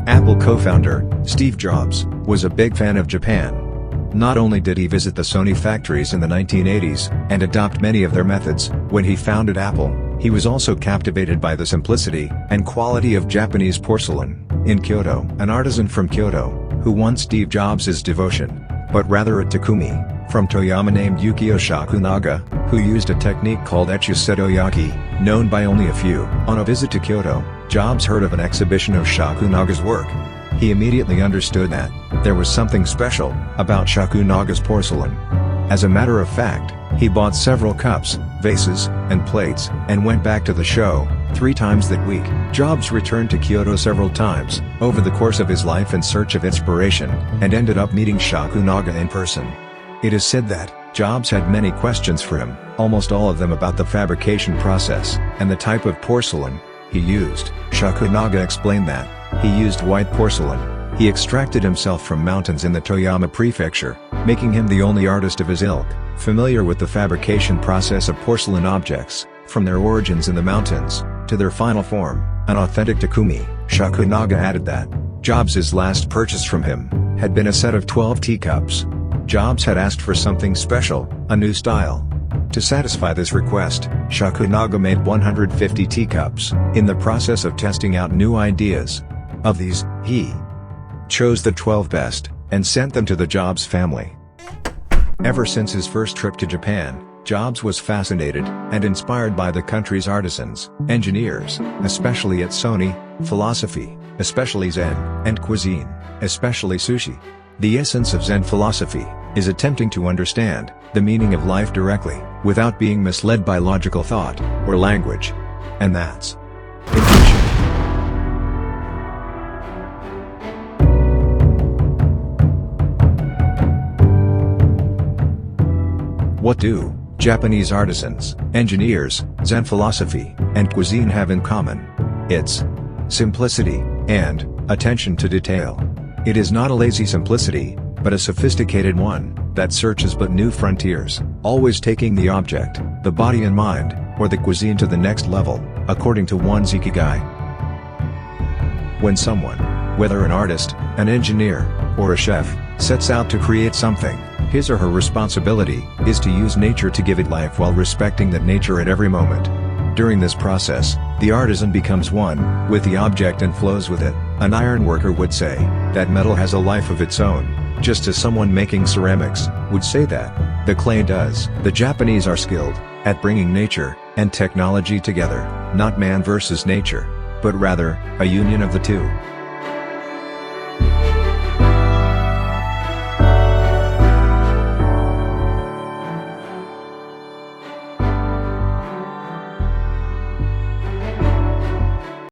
Apple co-founder, Steve Jobs, was a big fan of Japan. Not only did he visit the Sony factories in the 1980s, and adopt many of their methods, when he founded Apple, he was also captivated by the simplicity and quality of Japanese porcelain. In Kyoto, an artisan from Kyoto, who won Steve Jobs' devotion, but rather a Takumi, from Toyama named Yukio Shakunaga, who used a technique called etsuseto-yaki, known by only a few. On a visit to Kyoto, Jobs heard of an exhibition of Shakunaga's work. He immediately understood that there was something special about Shakunaga's porcelain. As a matter of fact, he bought several cups, vases, and plates, and went back to the show 3 times that week. Jobs returned to Kyoto several times over the course of his life in search of inspiration, and ended up meeting Shakunaga in person. It is said that Jobs had many questions for him, almost all of them about the fabrication process and the type of porcelain he used. Shakunaga explained that he used white porcelain. He extracted himself from mountains in the Toyama prefecture, making him the only artist of his ilk familiar with the fabrication process of porcelain objects, from their origins in the mountains to their final form, an authentic Takumi. Shakunaga added that Jobs' last purchase from him had been a set of 12 teacups. Jobs had asked for something special, a new style. To satisfy this request, Shakunaga made 150 teacups. In the process of testing out new ideas, of these, he chose the 12 best, and sent them to the Jobs family. Ever since his first trip to Japan, Jobs was fascinated and inspired by the country's artisans, engineers, especially at Sony, philosophy, especially Zen, and cuisine, especially sushi. The essence of Zen philosophy is attempting to understand the meaning of life directly, without being misled by logical thought or language. And that's intuition. What do Japanese artisans, engineers, Zen philosophy, and cuisine have in common? It's simplicity and attention to detail. It is not a lazy simplicity, but a sophisticated one that searches but new frontiers, always taking the object, the body and mind, or the cuisine to the next level, according to one's ikigai. When someone, whether an artist, an engineer, or a chef, sets out to create something, his or her responsibility is to use nature to give it life while respecting that nature at every moment. During this process, the artisan becomes one with the object and flows with it. An ironworker would say that metal has a life of its own, just as someone making ceramics would say that the clay does. The Japanese are skilled at bringing nature and technology together, not man versus nature, but rather a union of the two.